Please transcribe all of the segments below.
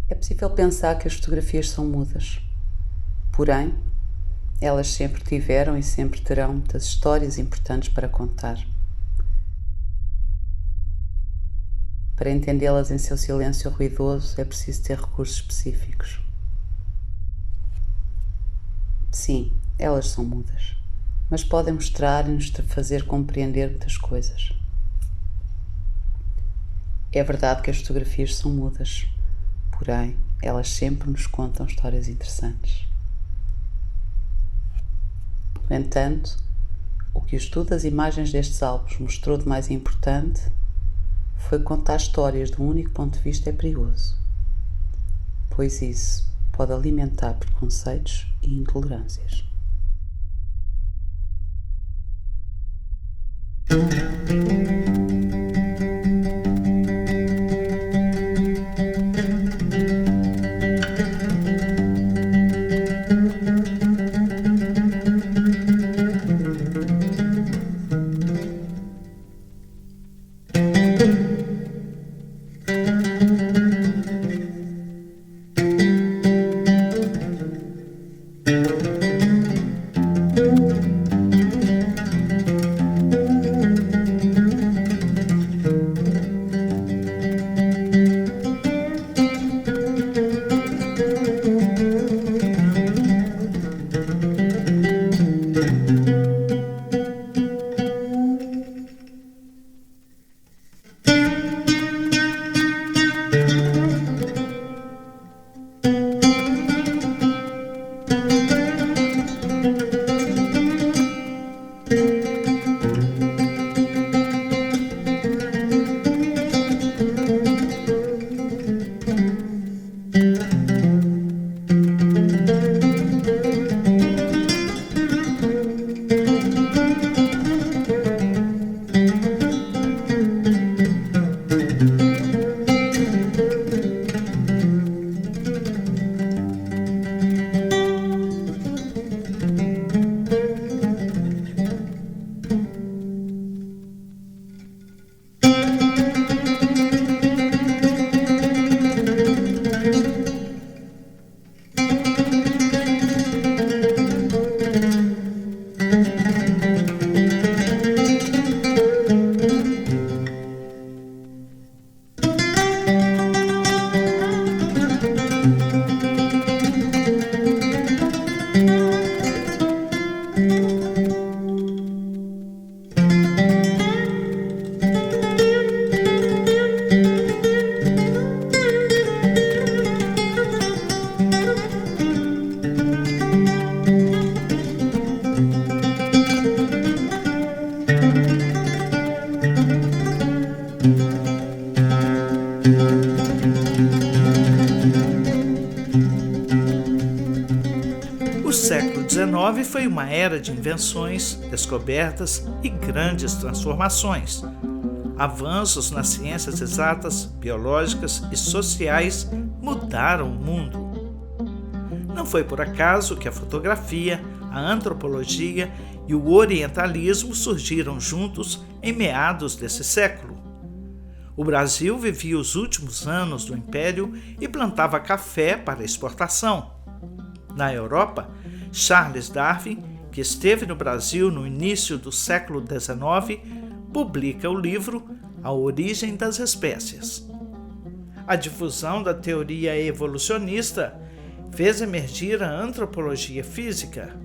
É possível pensar que as fotografias são mudas. Porém, elas sempre tiveram e sempre terão muitas histórias importantes para contar. Para entendê-las em seu silêncio ruidoso, é preciso ter recursos específicos. Sim, elas são mudas, mas podem mostrar e nos fazer compreender muitas coisas. É verdade que as fotografias são mudas, porém, elas sempre nos contam histórias interessantes. No entanto, o que o estudo das imagens destes álbuns mostrou de mais importante foi que contar histórias de um único ponto de vista é perigoso, pois isso pode alimentar preconceitos e intolerâncias. O século XIX foi uma era de invenções, descobertas e grandes transformações. Avanços nas ciências exatas, biológicas e sociais mudaram o mundo. Não foi por acaso que a fotografia, a antropologia e o orientalismo surgiram juntos em meados desse século. O Brasil vivia os últimos anos do Império e plantava café para exportação. Na Europa, Charles Darwin, que esteve no Brasil no início do século XIX, publica o livro A Origem das Espécies. A difusão da teoria evolucionista fez emergir a antropologia física.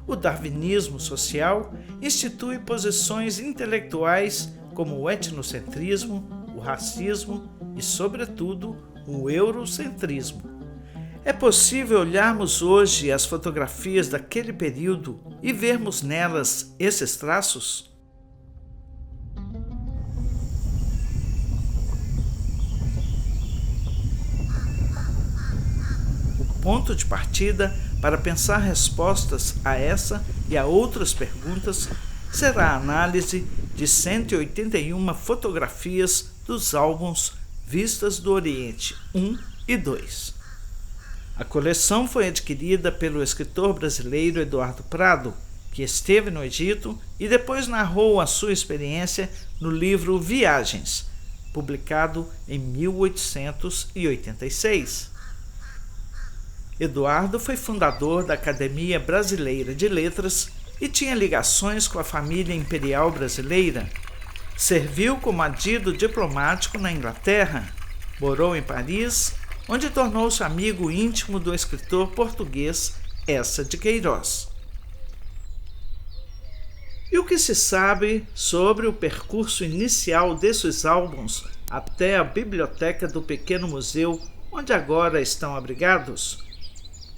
O darwinismo social institui posições intelectuais como o etnocentrismo, o racismo e, sobretudo, o eurocentrismo. É possível olharmos hoje as fotografias daquele período e vermos nelas esses traços? O ponto de partida para pensar respostas a essa e a outras perguntas será a análise de 181 fotografias dos álbuns Vistas do Oriente 1 e 2. A coleção foi adquirida pelo escritor brasileiro Eduardo Prado, que esteve no Egito e depois narrou a sua experiência no livro Viagens, publicado em 1886. Eduardo foi fundador da Academia Brasileira de Letras e tinha ligações com a família imperial brasileira. Serviu como adido diplomático na Inglaterra, morou em Paris, onde tornou-se amigo íntimo do escritor português Eça de Queiroz. E o que se sabe sobre o percurso inicial desses álbuns até a biblioteca do pequeno museu, onde agora estão abrigados?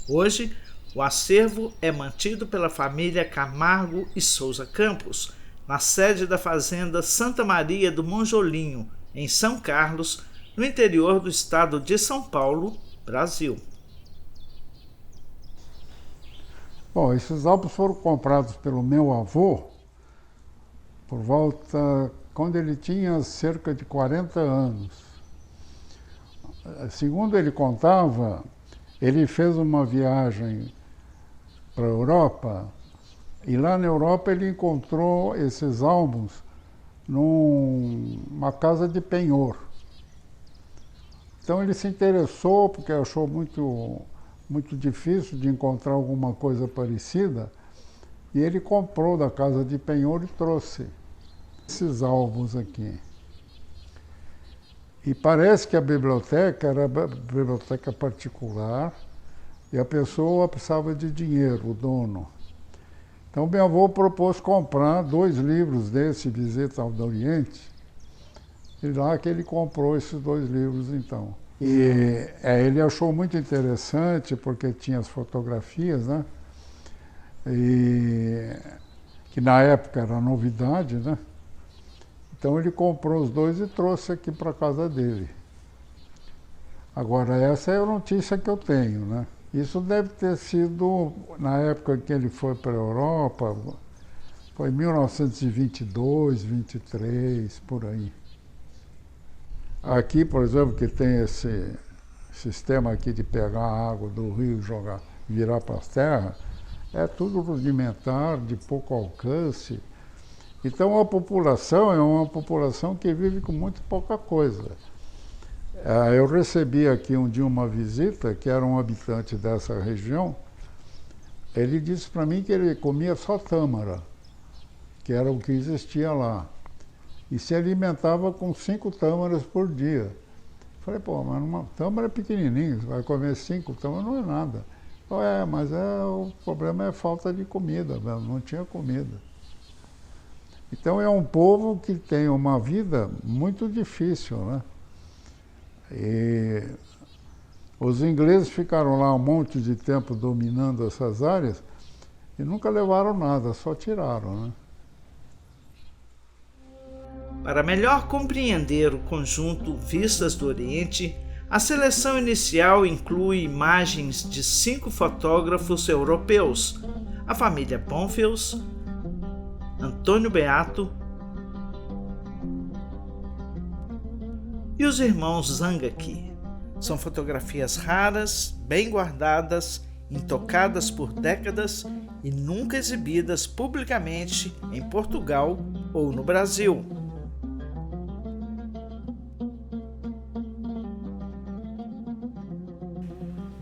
Hoje, o acervo é mantido pela família Camargo e Souza Campos, na sede da fazenda Santa Maria do Monjolinho, em São Carlos, no interior do estado de São Paulo, Brasil. Bom, esses álbuns foram comprados pelo meu avô por volta quando ele tinha cerca de 40 anos. Segundo ele contava, ele fez uma viagem para a Europa e lá na Europa ele encontrou esses álbuns numa casa de penhor. Então ele se interessou porque achou muito difícil de encontrar alguma coisa parecida e ele comprou da casa de penhor e trouxe esses álbuns aqui. E parece que a biblioteca era biblioteca particular e a pessoa precisava de dinheiro, o dono. Então meu avô propôs comprar 2 livros desse, Visita ao Oriente, e lá que ele comprou esses 2 livros então. E ele achou muito interessante porque tinha as fotografias, né? E que na época era novidade, né? Então ele comprou os 2 e trouxe aqui para a casa dele. Agora, essa é a notícia que eu tenho, né? Isso deve ter sido na época que ele foi para a Europa, foi 1922, 23, por aí. Aqui, por exemplo, que tem esse sistema aqui de pegar a água do rio e virar para as terras, é tudo rudimentar, de pouco alcance. Então a população é uma população que vive com muito pouca coisa. Eu recebi aqui um dia uma visita, que era um habitante dessa região. Ele disse para mim que ele comia só tâmara, que era o que existia lá. E se alimentava com 5 tâmaras por dia. Falei, pô, mas uma tâmara é pequenininha, você vai comer 5 tâmaras, não é nada. Mas o problema é a falta de comida mesmo, não tinha comida. Então é um povo que tem uma vida muito difícil, né? E os ingleses ficaram lá um monte de tempo dominando essas áreas e nunca levaram nada, só tiraram, né? Para melhor compreender o conjunto Vistas do Oriente, a seleção inicial inclui imagens de 5 fotógrafos europeus, a família Bonfils, Antônio Beato e os irmãos Zangaki. São fotografias raras, bem guardadas, intocadas por décadas e nunca exibidas publicamente em Portugal ou no Brasil.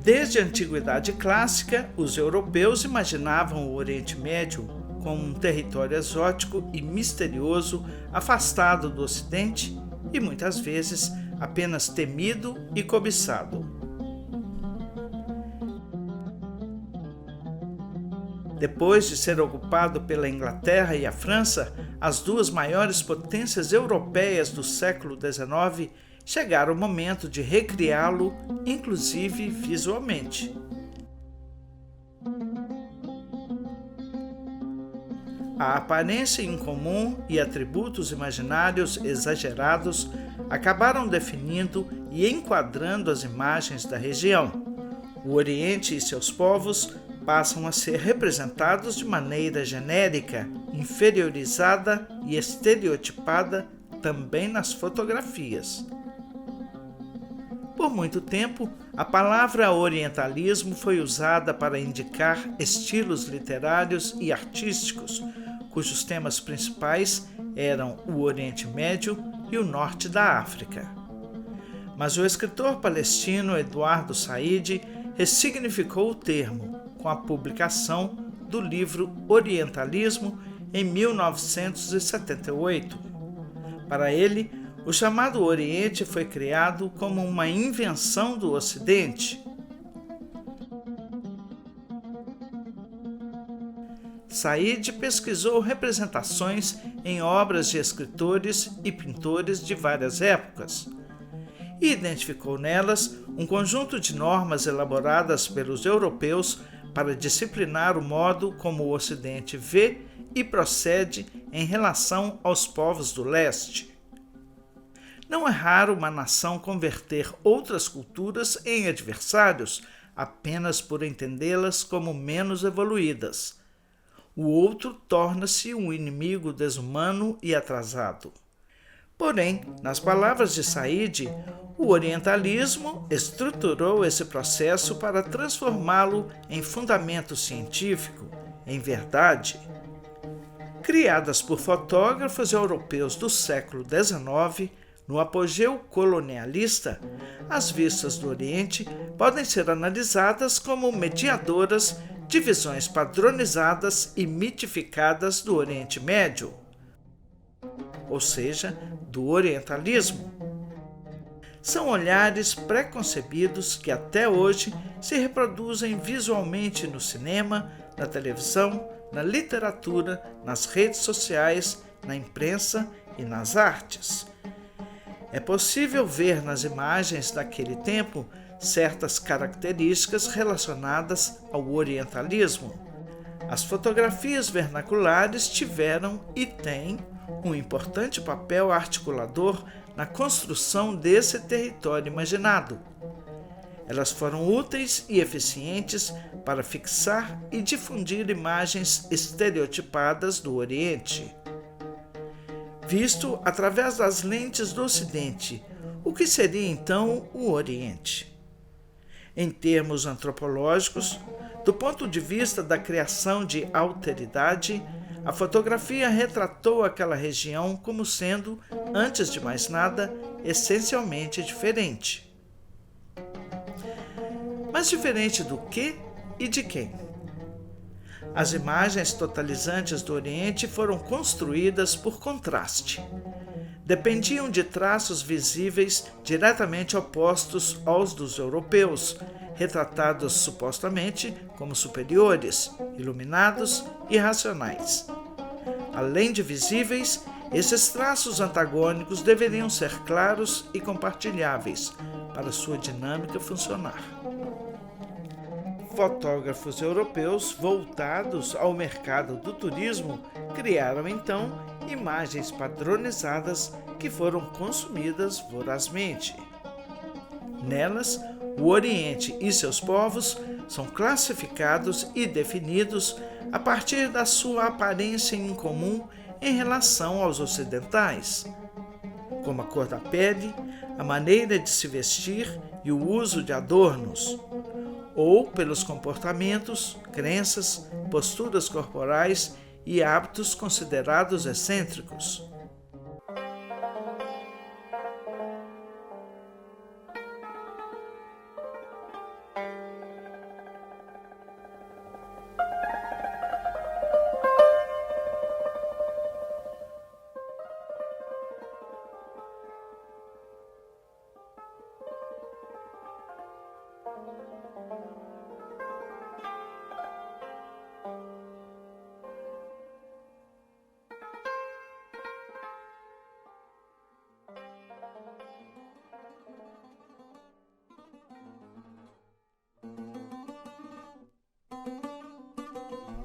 Desde a Antiguidade Clássica, os europeus imaginavam o Oriente Médio como um território exótico e misterioso, afastado do Ocidente e muitas vezes apenas temido e cobiçado. Depois de ser ocupado pela Inglaterra e a França, as 2 maiores potências europeias do século XIX, chegara o momento de recriá-lo, inclusive visualmente. A aparência incomum e atributos imaginários exagerados acabaram definindo e enquadrando as imagens da região. O Oriente e seus povos passam a ser representados de maneira genérica, inferiorizada e estereotipada também nas fotografias. Por muito tempo, a palavra orientalismo foi usada para indicar estilos literários e artísticos, cujos temas principais eram o Oriente Médio e o Norte da África. Mas o escritor palestino Eduardo Said ressignificou o termo com a publicação do livro Orientalismo em 1978. Para ele, o chamado Oriente foi criado como uma invenção do Ocidente. Said pesquisou representações em obras de escritores e pintores de várias épocas e identificou nelas um conjunto de normas elaboradas pelos europeus para disciplinar o modo como o Ocidente vê e procede em relação aos povos do leste. Não é raro uma nação converter outras culturas em adversários apenas por entendê-las como menos evoluídas. O outro torna-se um inimigo desumano e atrasado. Porém, nas palavras de Said, o orientalismo estruturou esse processo para transformá-lo em fundamento científico, em verdade. Criadas por fotógrafos europeus do século XIX, no apogeu colonialista, as vistas do Oriente podem ser analisadas como mediadoras de visões padronizadas e mitificadas do Oriente Médio, ou seja, do orientalismo. São olhares preconcebidos que até hoje se reproduzem visualmente no cinema, na televisão, na literatura, nas redes sociais, na imprensa e nas artes. É possível ver nas imagens daquele tempo certas características relacionadas ao orientalismo. As fotografias vernaculares tiveram e têm um importante papel articulador na construção desse território imaginado. Elas foram úteis e eficientes para fixar e difundir imagens estereotipadas do Oriente. Visto através das lentes do Ocidente, o que seria então o Oriente? Em termos antropológicos, do ponto de vista da criação de alteridade, a fotografia retratou aquela região como sendo, antes de mais nada, essencialmente diferente. Mas diferente do que e de quem? As imagens totalizantes do Oriente foram construídas por contraste. Dependiam de traços visíveis diretamente opostos aos dos europeus, retratados supostamente como superiores, iluminados e racionais. Além de visíveis, esses traços antagônicos deveriam ser claros e compartilháveis para sua dinâmica funcionar. Fotógrafos europeus voltados ao mercado do turismo criaram então imagens padronizadas que foram consumidas vorazmente. Nelas, o Oriente e seus povos são classificados e definidos a partir da sua aparência incomum em relação aos ocidentais, como a cor da pele, a maneira de se vestir e o uso de adornos, ou pelos comportamentos, crenças, posturas corporais e hábitos considerados excêntricos.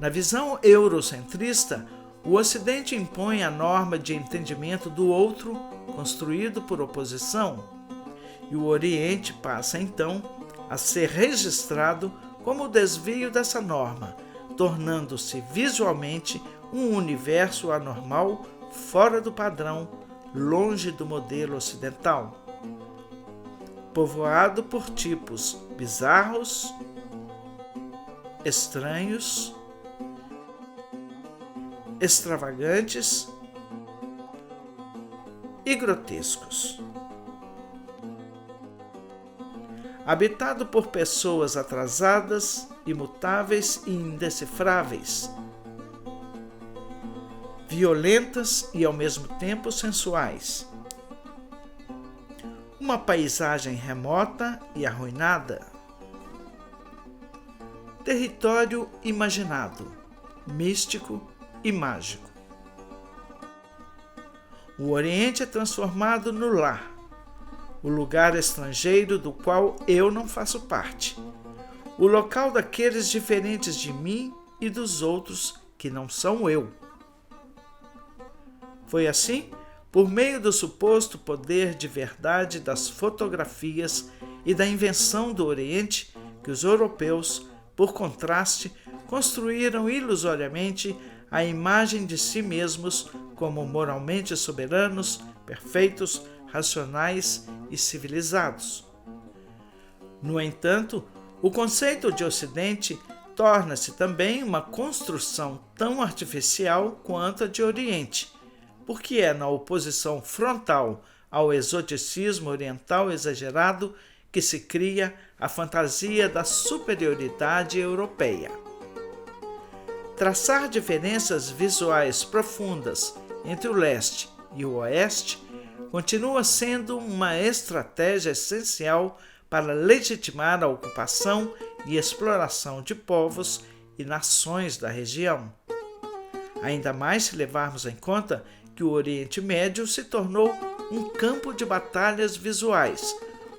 Na visão eurocentrista, o Ocidente impõe a norma de entendimento do outro, construído por oposição, e o Oriente passa, então, a ser registrado como o desvio dessa norma, tornando-se visualmente um universo anormal, fora do padrão, longe do modelo ocidental. Povoado por tipos bizarros, estranhos, extravagantes e grotescos. habitado por pessoas atrasadas, imutáveis e indecifráveis, violentas e ao mesmo tempo sensuais. Uma paisagem remota e arruinada. Território imaginado, místico e mágico. O Oriente é transformado no lar, o lugar estrangeiro do qual eu não faço parte, o local daqueles diferentes de mim e dos outros que não são eu. Foi assim, por meio do suposto poder de verdade das fotografias e da invenção do Oriente, que os europeus, por contraste, construíram ilusoriamente a imagem de si mesmos como moralmente soberanos, perfeitos, racionais e civilizados. No entanto, o conceito de Ocidente torna-se também uma construção tão artificial quanto a de Oriente, porque é na oposição frontal ao exoticismo oriental exagerado que se cria a fantasia da superioridade europeia. Traçar diferenças visuais profundas entre o leste e o oeste continua sendo uma estratégia essencial para legitimar a ocupação e exploração de povos e nações da região. Ainda mais se levarmos em conta que o Oriente Médio se tornou um campo de batalhas visuais,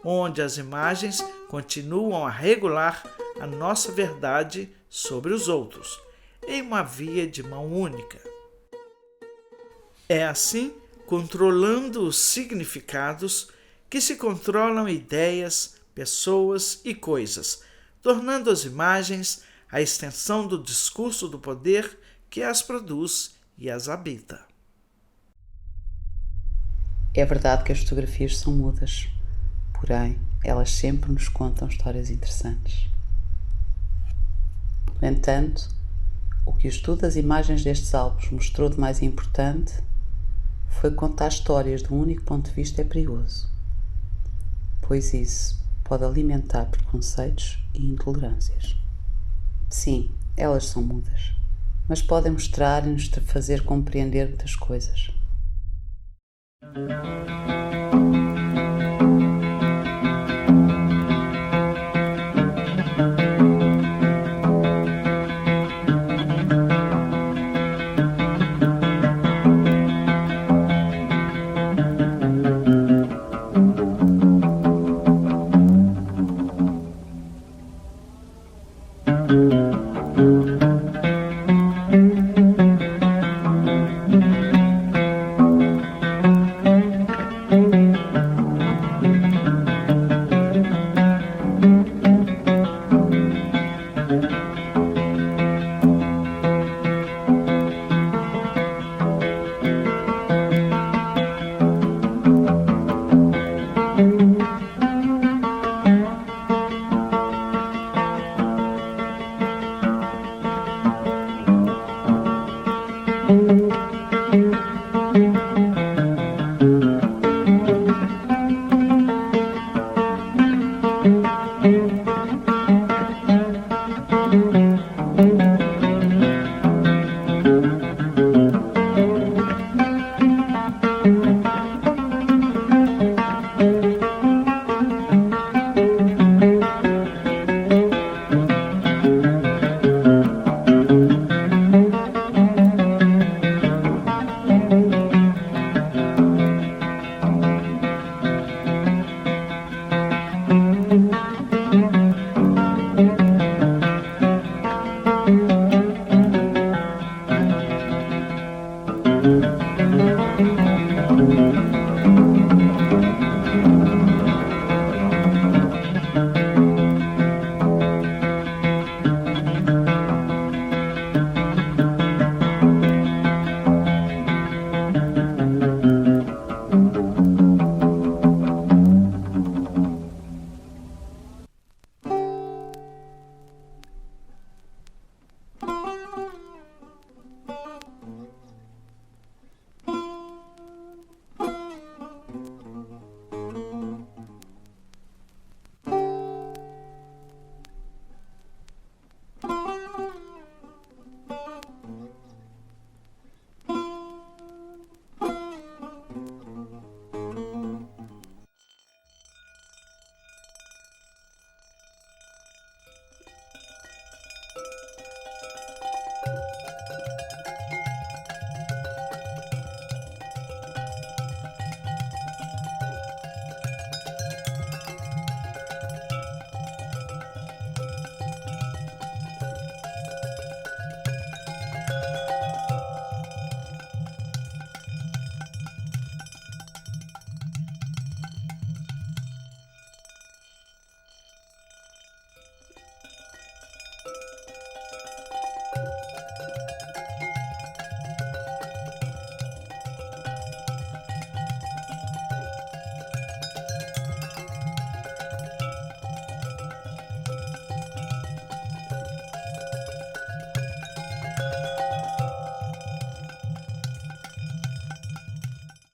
onde as imagens continuam a regular a nossa verdade sobre os outros, em uma via de mão única. É assim, controlando os significados, que se controlam ideias, pessoas e coisas, tornando as imagens a extensão do discurso do poder que as produz e as habita. É verdade que as fotografias são mudas, porém, elas sempre nos contam histórias interessantes. No entanto, o que o estudo das imagens destes álbuns mostrou de mais importante foi que contar histórias de um único ponto de vista é perigoso, pois isso pode alimentar preconceitos e intolerâncias. Sim, elas são mudas, mas podem mostrar e nos fazer compreender muitas coisas.